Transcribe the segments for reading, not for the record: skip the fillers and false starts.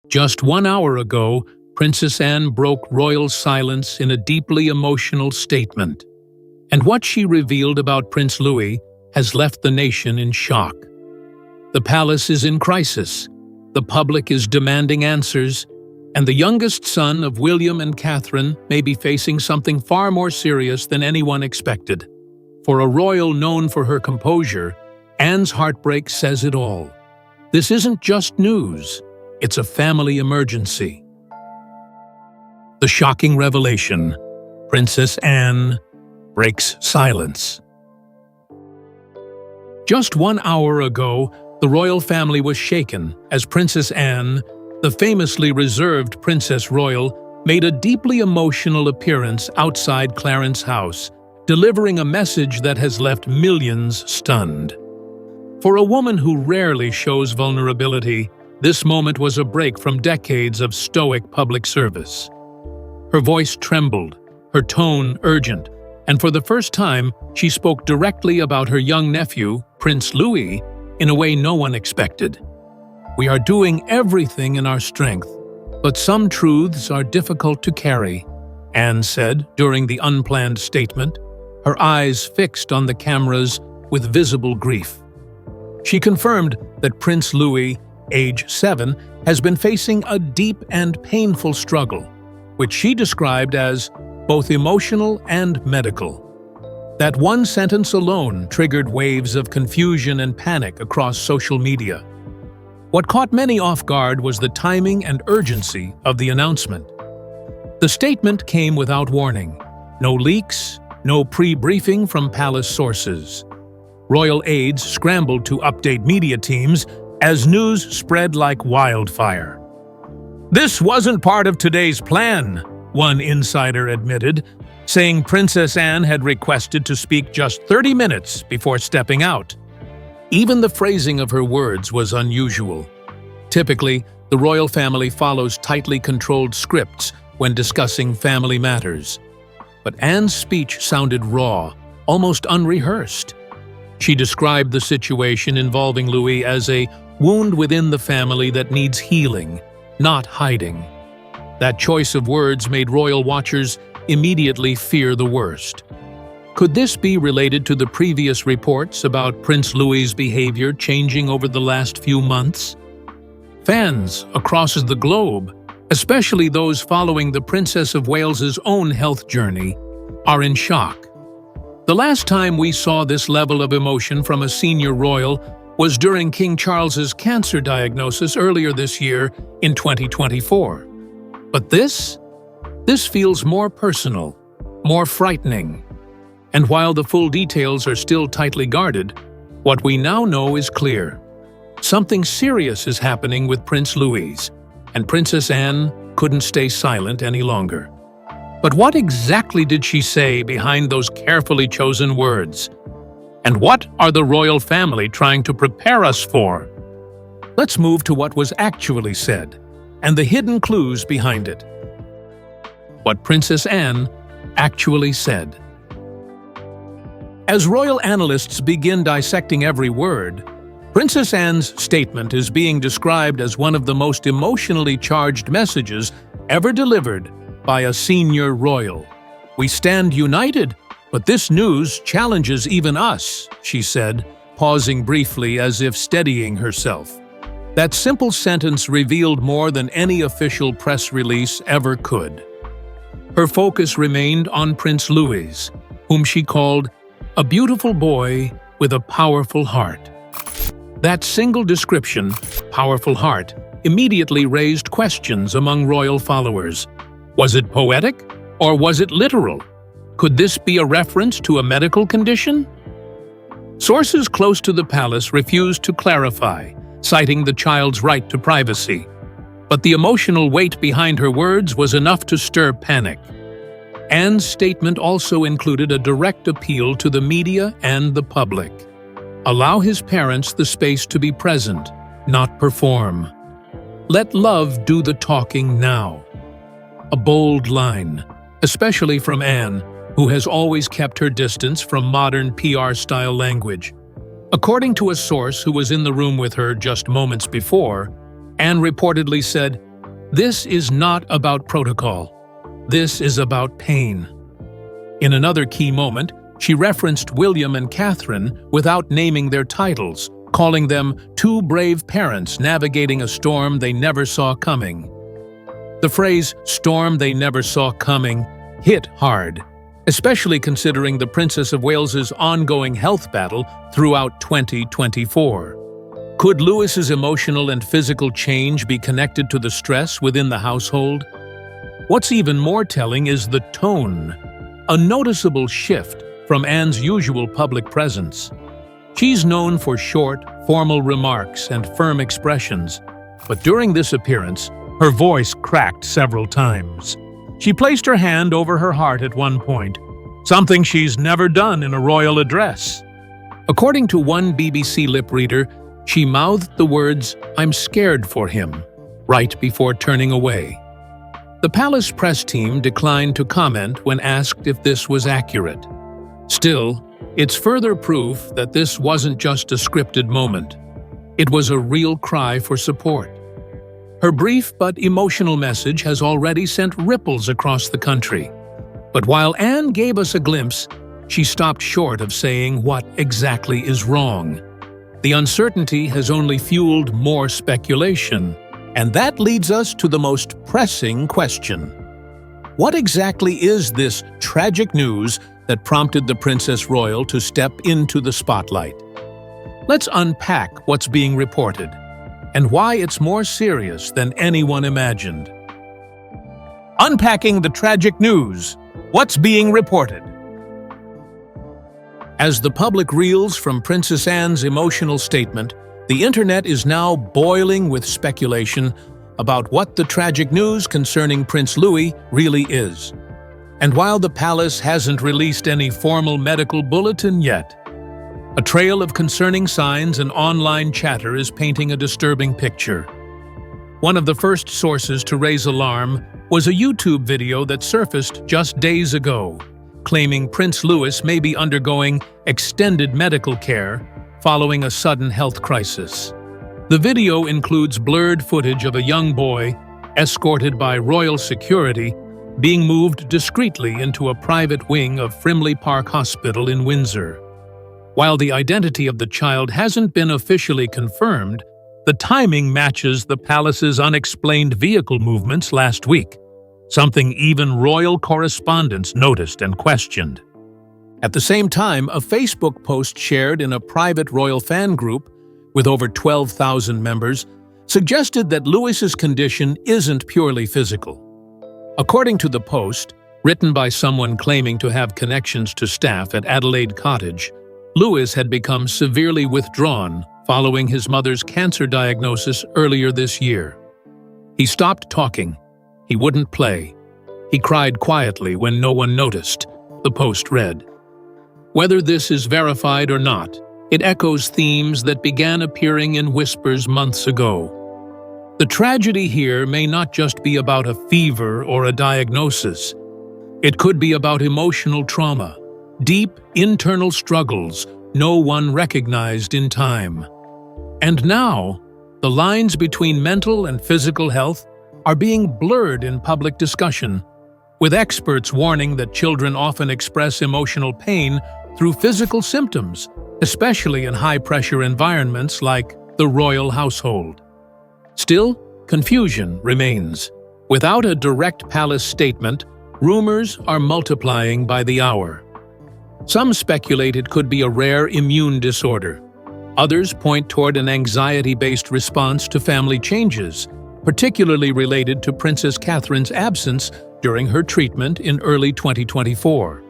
Just 1 hour ago, Princess Anne broke royal silence in a deeply emotional statement. And what she revealed about Prince Louis has left the nation in shock. The palace is in crisis, the public is demanding answers, and the youngest son of William and Catherine may be facing something far more serious than anyone expected. For a royal known for her composure, Anne's heartbreak says it all. This isn't just news, it's a family emergency. The shocking revelation: Princess Anne breaks silence. Just 1 hour ago, the royal family was shaken as Princess Anne, the famously reserved Princess Royal, made a deeply emotional appearance outside Clarence House, delivering a message that has left millions stunned. For a woman who rarely shows vulnerability, this moment was a break from decades of stoic public service. Her voice trembled, her tone urgent, and for the first time, she spoke directly about her young nephew, Prince Louis, in a way no one expected. "We are doing everything in our strength, but some truths are difficult to carry," Anne said during the unplanned statement, her eyes fixed on the cameras with visible grief. She confirmed that Prince Louis, age 7, has been facing a deep and painful struggle, which she described as both emotional and medical. That one sentence alone triggered waves of confusion and panic across social media. What caught many off guard was the timing and urgency of the announcement. The statement came without warning. No leaks, no pre-briefing from palace sources. Royal aides scrambled to update media teams as news spread like wildfire. "This wasn't part of today's plan," one insider admitted, saying Princess Anne had requested to speak just 30 minutes before stepping out. Even the phrasing of her words was unusual. Typically, the royal family follows tightly controlled scripts when discussing family matters. But Anne's speech sounded raw, almost unrehearsed. She described the situation involving Louis as a wound within the family that needs healing, not hiding. That choice of words made royal watchers immediately fear the worst. Could this be related to the previous reports about Prince Louis's behavior changing over the last few months? Fans across the globe, especially those following the Princess of Wales's own health journey, are in shock. The last time we saw this level of emotion from a senior royal was during King Charles's cancer diagnosis earlier this year in 2024. But this feels more personal, more frightening. And while the full details are still tightly guarded, what we now know is clear. Something serious is happening with Prince Louis, and Princess Anne couldn't stay silent any longer. But what exactly did she say behind those carefully chosen words? And what are the royal family trying to prepare us for? Let's move to what was actually said, and the hidden clues behind it. What Princess Anne actually said. As royal analysts begin dissecting every word, Princess Anne's statement is being described as one of the most emotionally charged messages ever delivered by a senior royal. "We stand united, but this news challenges even us," she said, pausing briefly as if steadying herself. That simple sentence revealed more than any official press release ever could. Her focus remained on Prince Louis, whom she called a beautiful boy with a powerful heart. That single description, powerful heart, immediately raised questions among royal followers. Was it poetic, or was it literal? Could this be a reference to a medical condition? Sources close to the palace refused to clarify, citing the child's right to privacy. But the emotional weight behind her words was enough to stir panic. Anne's statement also included a direct appeal to the media and the public. Allow his parents the space to be present, not perform. Let love do the talking now. A bold line, especially from Anne, who has always kept her distance from modern PR-style language. According to a source who was in the room with her just moments before, Anne reportedly said, This is not about protocol. This is about pain. In another key moment, she referenced William and Catherine without naming their titles, calling them two brave parents navigating a storm they never saw coming. The phrase "storm they never saw coming" hit hard, especially considering the Princess of Wales's ongoing health battle throughout 2024. Could Louis's emotional and physical change be connected to the stress within the household? What's even more telling is the tone, a noticeable shift from Anne's usual public presence. She's known for short, formal remarks and firm expressions, but during this appearance, her voice cracked several times. She placed her hand over her heart at one point, something she's never done in a royal address. According to one BBC lip reader, she mouthed the words, "I'm scared for him," right before turning away. The palace press team declined to comment when asked if this was accurate. Still, it's further proof that this wasn't just a scripted moment. It was a real cry for support. Her brief but emotional message has already sent ripples across the country. But while Anne gave us a glimpse, she stopped short of saying what exactly is wrong. The uncertainty has only fueled more speculation, and that leads us to the most pressing question. What exactly is this tragic news that prompted the Princess Royal to step into the spotlight? Let's unpack what's being reported, and why it's more serious than anyone imagined. Unpacking the tragic news. What's being reported? As the public reels from Princess Anne's emotional statement, the internet is now boiling with speculation about what the tragic news concerning Prince Louis really is. And while the palace hasn't released any formal medical bulletin yet, a trail of concerning signs and online chatter is painting a disturbing picture. One of the first sources to raise alarm was a YouTube video that surfaced just days ago, claiming Prince Louis may be undergoing extended medical care following a sudden health crisis. The video includes blurred footage of a young boy, escorted by royal security, being moved discreetly into a private wing of Frimley Park Hospital in Windsor. While the identity of the child hasn't been officially confirmed, the timing matches the palace's unexplained vehicle movements last week, something even royal correspondents noticed and questioned. At the same time, a Facebook post shared in a private royal fan group with over 12,000 members suggested that Louis's condition isn't purely physical. According to the post, written by someone claiming to have connections to staff at Adelaide Cottage, Louis had become severely withdrawn following his mother's cancer diagnosis earlier this year. He stopped talking. He wouldn't play. He cried quietly when no one noticed, the post read. Whether this is verified or not, it echoes themes that began appearing in whispers months ago. The tragedy here may not just be about a fever or a diagnosis. It could be about emotional trauma, deep internal struggles no one recognized in time. And now, the lines between mental and physical health are being blurred in public discussion, with experts warning that children often express emotional pain through physical symptoms, especially in high-pressure environments like the royal household. Still, confusion remains. Without a direct palace statement, rumors are multiplying by the hour. Some speculate it could be a rare immune disorder. Others point toward an anxiety-based response to family changes, particularly related to Princess Catherine's absence during her treatment in early 2024.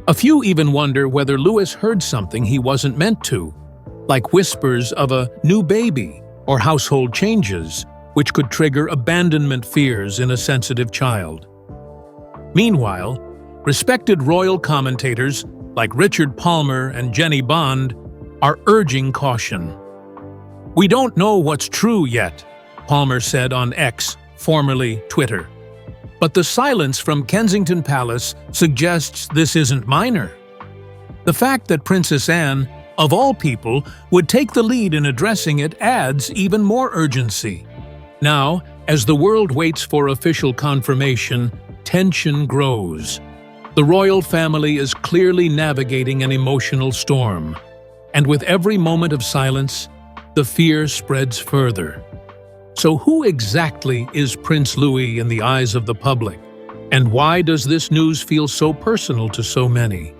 A few even wonder whether Louis heard something he wasn't meant to, like whispers of a new baby or household changes, which could trigger abandonment fears in a sensitive child. Meanwhile, respected royal commentators like Richard Palmer and Jenny Bond are urging caution. "We don't know what's true yet," Palmer said on X, formerly Twitter. But the silence from Kensington Palace suggests this isn't minor. The fact that Princess Anne, of all people, would take the lead in addressing it adds even more urgency. Now, As the world waits for official confirmation, tension grows. The royal family is clearly navigating an emotional storm, and with every moment of silence, the fear spreads further. So who exactly is Prince Louis in the eyes of the public? And why does this news feel so personal to so many?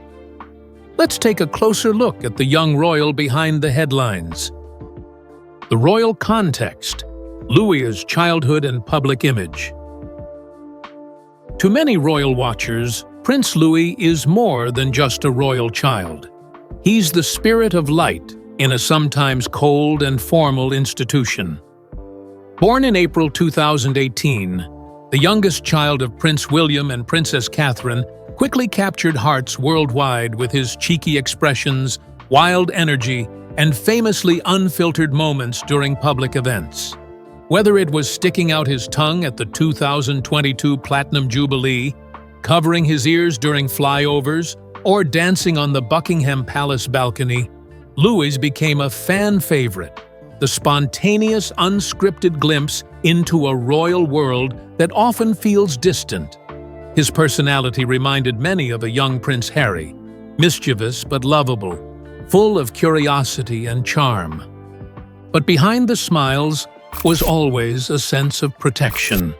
Let's take a closer look at the young royal behind the headlines. The royal context, Louis's childhood and public image. To many royal watchers, Prince Louis is more than just a royal child. He's the spirit of light in a sometimes cold and formal institution. Born in April 2018, the youngest child of Prince William and Princess Catherine quickly captured hearts worldwide with his cheeky expressions, wild energy, and famously unfiltered moments during public events. Whether it was sticking out his tongue at the 2022 Platinum Jubilee, covering his ears during flyovers, or dancing on the Buckingham Palace balcony, Louis became a fan favorite, the spontaneous, unscripted glimpse into a royal world that often feels distant. His personality reminded many of a young Prince Harry, mischievous but lovable, full of curiosity and charm. But behind the smiles was always a sense of protection.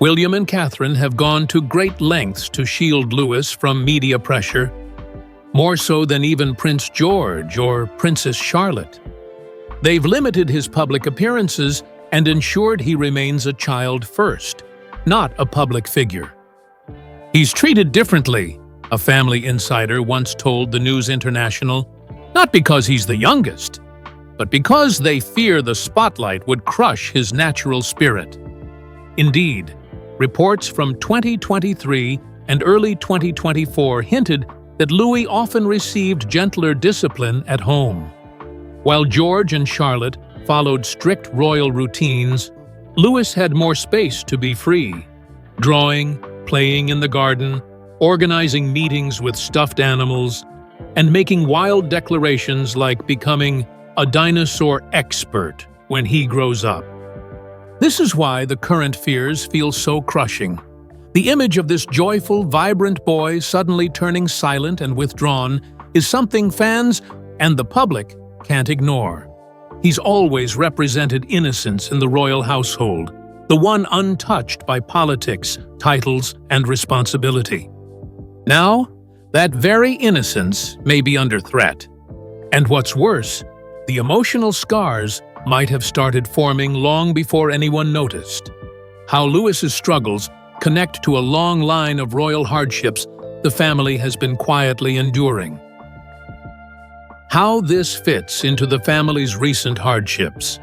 William and Catherine have gone to great lengths to shield Louis from media pressure, more so than even Prince George or Princess Charlotte. They've limited his public appearances and ensured he remains a child first, not a public figure. He's treated differently, a family insider once told the News International, not because he's the youngest, but because they fear the spotlight would crush his natural spirit. Indeed, reports from 2023 and early 2024 hinted that Louis often received gentler discipline at home. While George and Charlotte followed strict royal routines, Louis had more space to be free, drawing, playing in the garden, organizing meetings with stuffed animals, and making wild declarations like becoming a dinosaur expert when he grows up. This is why the current fears feel so crushing. The image of this joyful, vibrant boy suddenly turning silent and withdrawn is something fans and the public can't ignore. He's always represented innocence in the royal household, the one untouched by politics, titles, and responsibility. Now, that very innocence may be under threat. And what's worse, the emotional scars might have started forming long before anyone noticed. How Louis's struggles connect to a long line of royal hardships the family has been quietly enduring. How this fits into the family's recent hardships.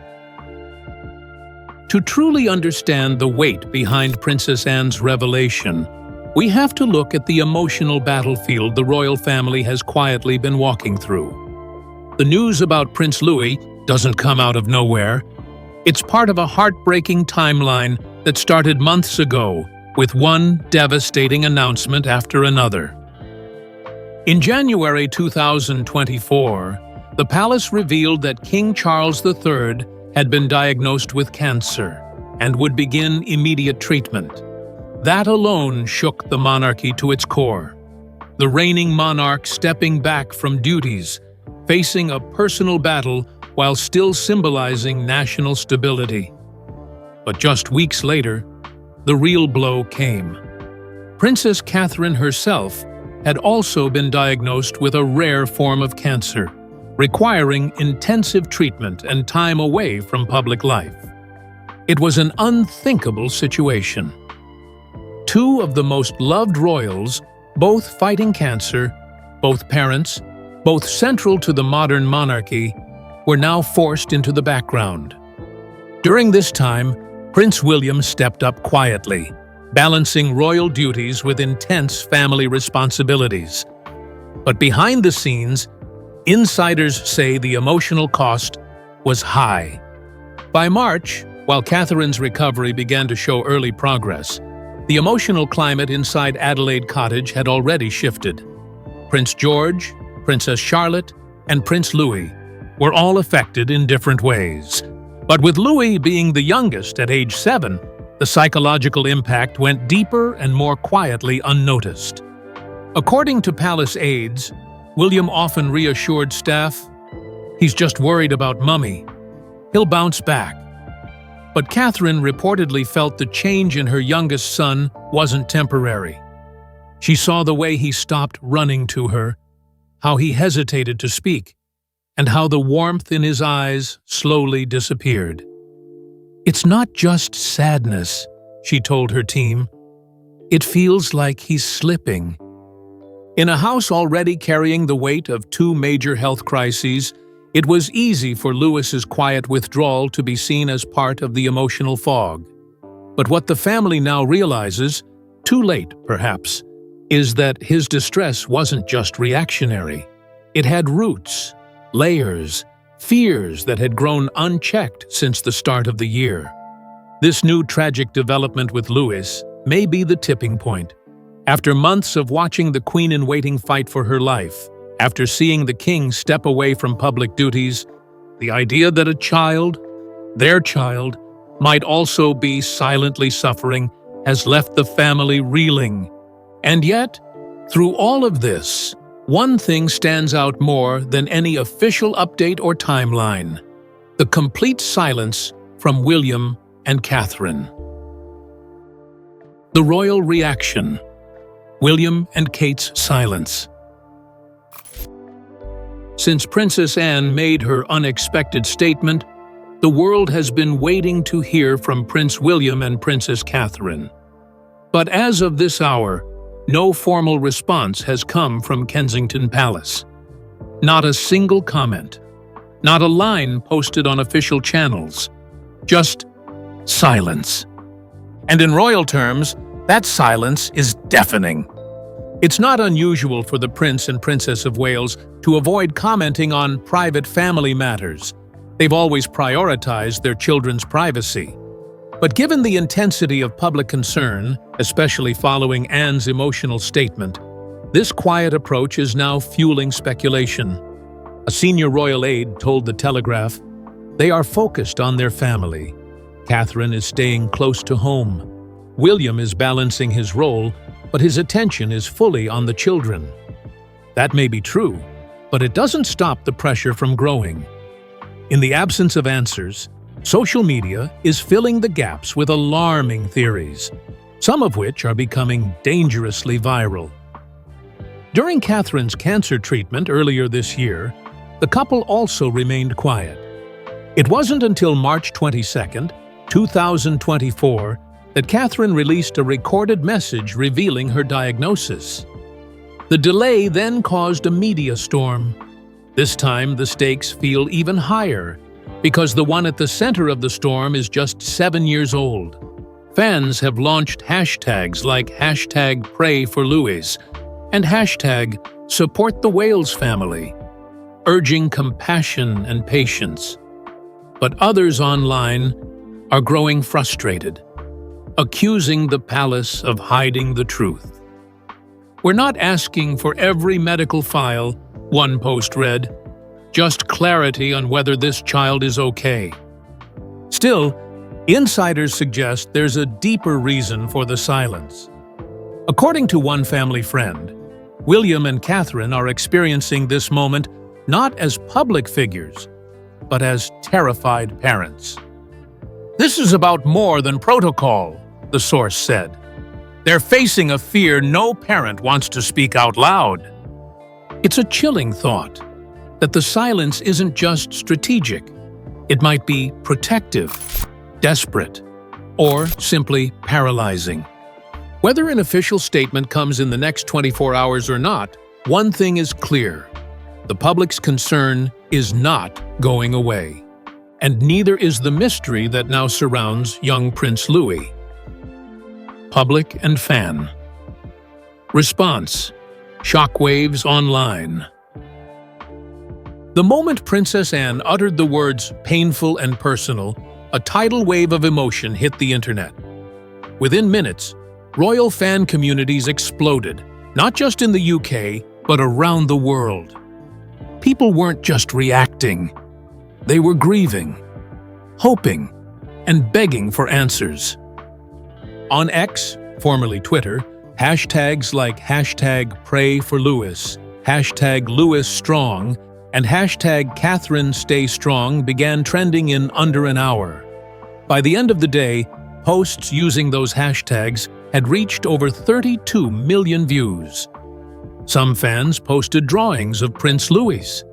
To truly understand the weight behind Princess Anne's revelation, we have to look at the emotional battlefield the royal family has quietly been walking through. The news about Prince Louis doesn't come out of nowhere. It's part of a heartbreaking timeline that started months ago, with one devastating announcement after another. In January 2024, the palace revealed that King Charles III had been diagnosed with cancer and would begin immediate treatment. That alone shook the monarchy to its core. The reigning monarch stepping back from duties, facing a personal battle while still symbolizing national stability. But just weeks later, the real blow came. Princess Catherine herself had also been diagnosed with a rare form of cancer, requiring intensive treatment and time away from public life. It was an unthinkable situation. Two of the most loved royals, both fighting cancer, both parents, both central to the modern monarchy, were now forced into the background. During this time, Prince William stepped up quietly, balancing royal duties with intense family responsibilities. But behind the scenes, insiders say the emotional cost was high. By March, while Catherine's recovery began to show early progress, the emotional climate inside Adelaide Cottage had already shifted. Prince George, Princess Charlotte, and Prince Louis were all affected in different ways. But with Louis being the youngest at age 7, the psychological impact went deeper and more quietly unnoticed. According to palace aides, William often reassured staff, "He's just worried about Mummy. He'll bounce back." But Catherine reportedly felt the change in her youngest son wasn't temporary. She saw the way he stopped running to her, how he hesitated to speak, and how the warmth in his eyes slowly disappeared. "It's not just sadness," she told her team. "It feels like he's slipping." In a house already carrying the weight of 2 major health crises, it was easy for Louis's quiet withdrawal to be seen as part of the emotional fog. But what the family now realizes, too late perhaps, is that his distress wasn't just reactionary. It had roots, layers, fears that had grown unchecked since the start of the year. This new tragic development with Louis may be the tipping point. After months of watching the Queen-in-Waiting fight for her life, after seeing the king step away from public duties, the idea that a child, their child, might also be silently suffering has left the family reeling. And yet, through all of this, one thing stands out more than any official update or timeline: the complete silence from William and Catherine. The royal reaction. William and Kate's silence. Since Princess Anne made her unexpected statement, the world has been waiting to hear from Prince William and Princess Catherine. But as of this hour, no formal response has come from Kensington Palace. Not a single comment. Not a line posted on official channels. Just silence. And in royal terms, that silence is deafening. It's not unusual for the Prince and Princess of Wales to avoid commenting on private family matters. They've always prioritized their children's privacy. But given the intensity of public concern, especially following Anne's emotional statement, this quiet approach is now fueling speculation. A senior royal aide told The Telegraph, "They are focused on their family. Catherine is staying close to home. William is balancing his role, but his attention is fully on the children." That may be true, but it doesn't stop the pressure from growing. In the absence of answers, social media is filling the gaps with alarming theories, some of which are becoming dangerously viral. During Catherine's cancer treatment earlier this year, the couple also remained quiet. It wasn't until March 22, 2024, that Catherine released a recorded message revealing her diagnosis. The delay then caused a media storm. This time, the stakes feel even higher, because the one at the center of the storm is just 7 years old. Fans have launched hashtags like #PrayForLouis and #SupportTheWales urging compassion and patience. But others online are growing frustrated, accusing the palace of hiding the truth. "We're not asking for every medical file," one post read, "just clarity on whether this child is okay." Still, insiders suggest there's a deeper reason for the silence. According to one family friend, William and Catherine are experiencing this moment not as public figures, but as terrified parents. "This is about more than protocol," the source said. "They're facing a fear no parent wants to speak out loud." It's a chilling thought that the silence isn't just strategic. It might be protective, desperate, or simply paralyzing. Whether an official statement comes in the next 24 hours or not, one thing is clear: the public's concern is not going away. And neither is the mystery that now surrounds young Prince Louis. Public and fan. Response: shockwaves online. The moment Princess Anne uttered the words "painful and personal," a tidal wave of emotion hit the internet. Within minutes, royal fan communities exploded, not just in the UK, but around the world. People weren't just reacting, they were grieving. hoping, and begging for answers. On X, formerly Twitter, hashtags like #PrayForLewis, #LewisStrong, and #CatherineStayStrong began trending in under an hour. By the end of the day, posts using those hashtags had reached over 32 million views. Some fans posted drawings of Prince Louis.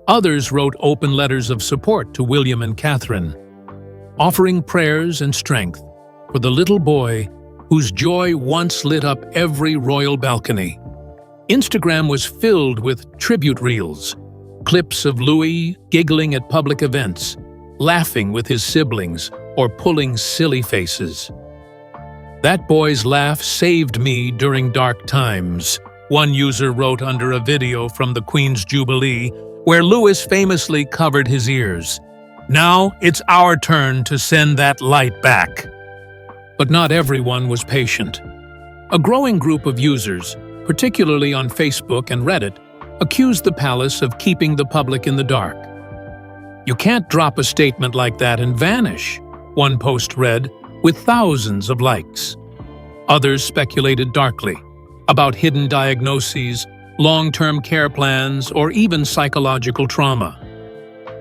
Others wrote open letters of support to William and Catherine, offering prayers and strength for the little boy whose joy once lit up every royal balcony. Instagram was filled with tribute reels, clips of Louis giggling at public events, laughing with his siblings, or pulling silly faces. "That boy's laugh saved me during dark times," one user wrote under a video from the Queen's Jubilee, where Louis famously covered his ears. "Now it's our turn to send that light back." But not everyone was patient. A growing group of users, particularly on Facebook and Reddit, accused the palace of keeping the public in the dark. "You can't drop a statement like that and vanish," one post read, with thousands of likes. Others speculated darkly about hidden diagnoses, long-term care plans, or even psychological trauma.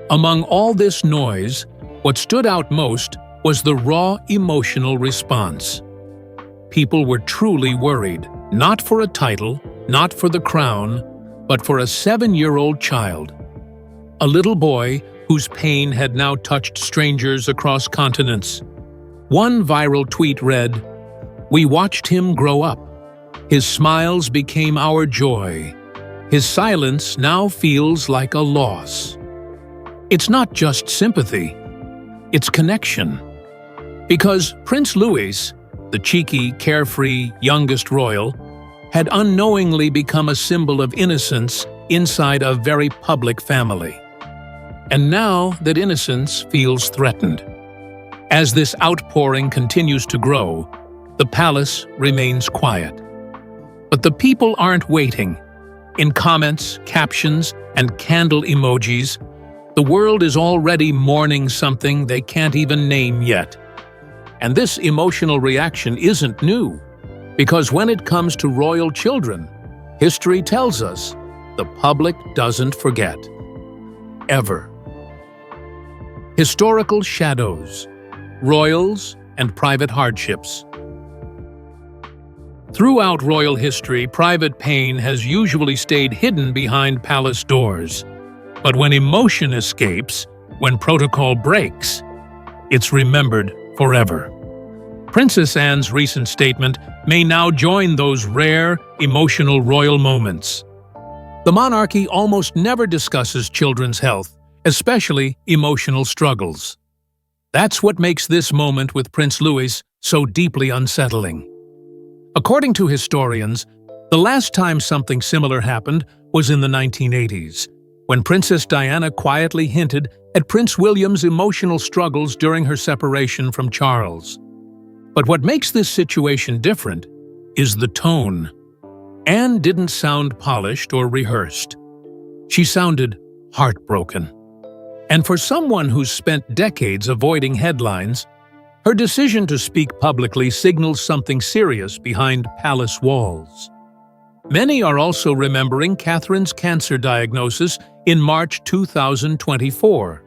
Among all this noise, what stood out most was the raw emotional response. People were truly worried, not for a title, not for the crown, but for a 7-year-old child. A little boy whose pain had now touched strangers across continents. One viral tweet read, "We watched him grow up. His smiles became our joy. His silence now feels like a loss." It's not just sympathy, it's connection. Because Prince Louis, the cheeky, carefree, youngest royal, had unknowingly become a symbol of innocence inside a very public family. And now that innocence feels threatened. As this outpouring continues to grow, the palace remains quiet. But the people aren't waiting. In comments, captions, and candle emojis, the world is already mourning something they can't even name yet. And this emotional reaction isn't new, because when it comes to royal children, history tells us the public doesn't forget. Ever. Historical shadows, royals, and private hardships. Throughout royal history, private pain has usually stayed hidden behind palace doors. But when emotion escapes, when protocol breaks, it's remembered forever. Princess Anne's recent statement may now join those rare, emotional royal moments. The monarchy almost never discusses children's health, especially emotional struggles. That's what makes this moment with Prince Louis so deeply unsettling. According to historians, the last time something similar happened was in the 1980s, when Princess Diana quietly hinted at Prince William's emotional struggles during her separation from Charles. But what makes this situation different is the tone. Anne didn't sound polished or rehearsed. She sounded heartbroken. And for someone who's spent decades avoiding headlines, her decision to speak publicly signals something serious behind palace walls. Many are also remembering Catherine's cancer diagnosis in March 2024,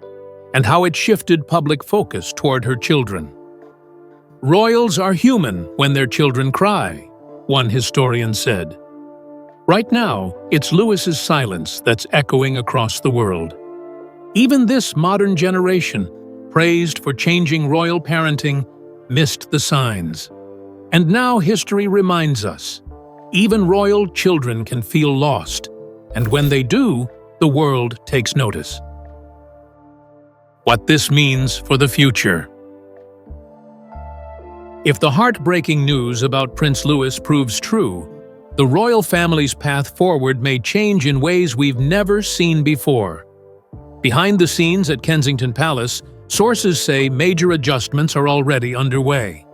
and how it shifted public focus toward her children. "Royals are human when their children cry," one historian said. Right now, it's Louis's silence that's echoing across the world. Even this modern generation, praised for changing royal parenting, missed the signs. And now history reminds us, even royal children can feel lost, and when they do, the world takes notice. What this means for the future. If the heartbreaking news about Prince Louis proves true, the royal family's path forward may change in ways we've never seen before. Behind the scenes at Kensington Palace, sources say major adjustments are already underway.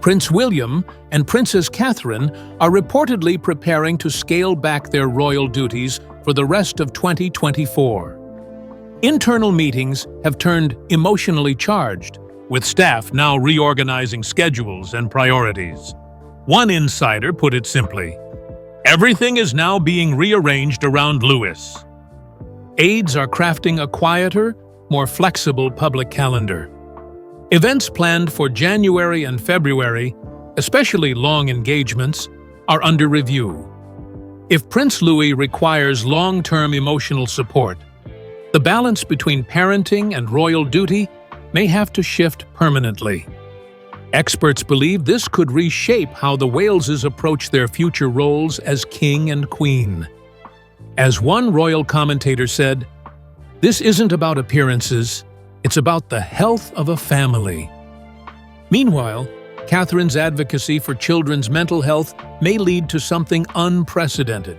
Prince William and Princess Catherine are reportedly preparing to scale back their royal duties for the rest of 2024. Internal meetings have turned emotionally charged, with staff now reorganizing schedules and priorities. One insider put it simply, "Everything is now being rearranged around Louis." Aides are crafting a quieter, more flexible public calendar. Events planned for January and February, especially long engagements, are under review. If Prince Louis requires long-term emotional support, the balance between parenting and royal duty may have to shift permanently. Experts believe this could reshape how the Waleses approach their future roles as king and queen. As one royal commentator said, "This isn't about appearances, it's about the health of a family." Meanwhile, Catherine's advocacy for children's mental health may lead to something unprecedented: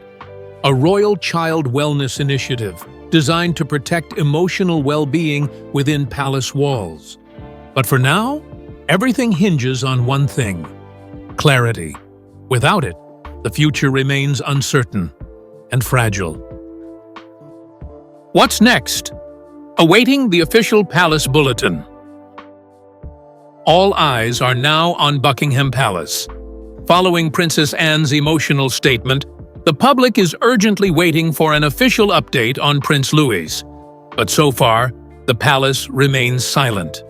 a royal child wellness initiative designed to protect emotional well-being within palace walls. But for now, everything hinges on one thing: clarity. Without it, the future remains uncertain and fragile. What's next? Awaiting the official palace bulletin. All eyes are now on Buckingham Palace. Following Princess Anne's emotional statement, the public is urgently waiting for an official update on Prince Louis. But so far, the palace remains silent.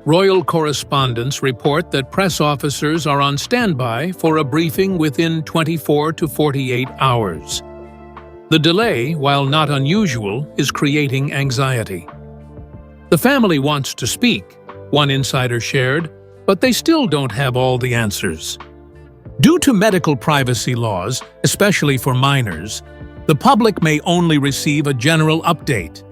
Royal correspondents report that press officers are on standby for a briefing within 24 to 48 hours. The delay, while not unusual, is creating anxiety. The family wants to speak, one insider shared, but they still don't have all the answers. Due to medical privacy laws, especially for minors, the public may only receive a general update,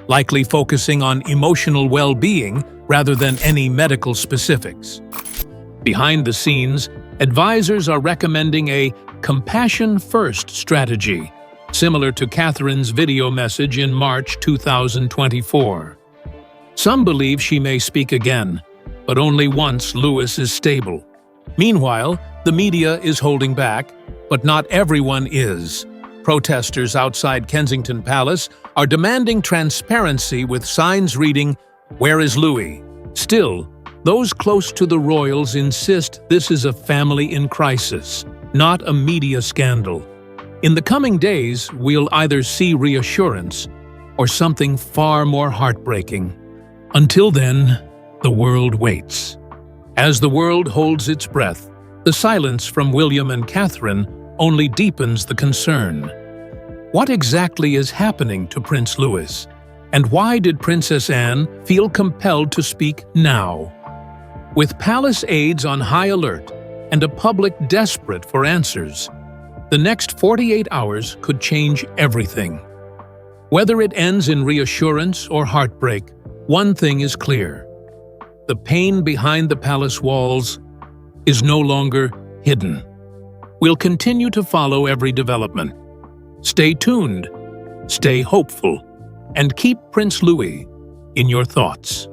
likely focusing on emotional well-being rather than any medical specifics. Behind the scenes, advisors are recommending a compassion-first strategy, similar to Catherine's video message in March 2024. Some believe she may speak again, but only once Louis is stable. Meanwhile, the media is holding back, but not everyone is. Protesters outside Kensington Palace are demanding transparency with signs reading, "Where is Louis?" Still, those close to the royals insist this is a family in crisis, not a media scandal. In the coming days, we'll either see reassurance or something far more heartbreaking. Until then, the world waits. As the world holds its breath, the silence from William and Catherine only deepens the concern. What exactly is happening to Prince Louis? And why did Princess Anne feel compelled to speak now? With palace aides on high alert and a public desperate for answers, the next 48 hours could change everything. Whether it ends in reassurance or heartbreak, one thing is clear: the pain behind the palace walls is no longer hidden. We'll continue to follow every development. Stay tuned, stay hopeful, and keep Prince Louis in your thoughts.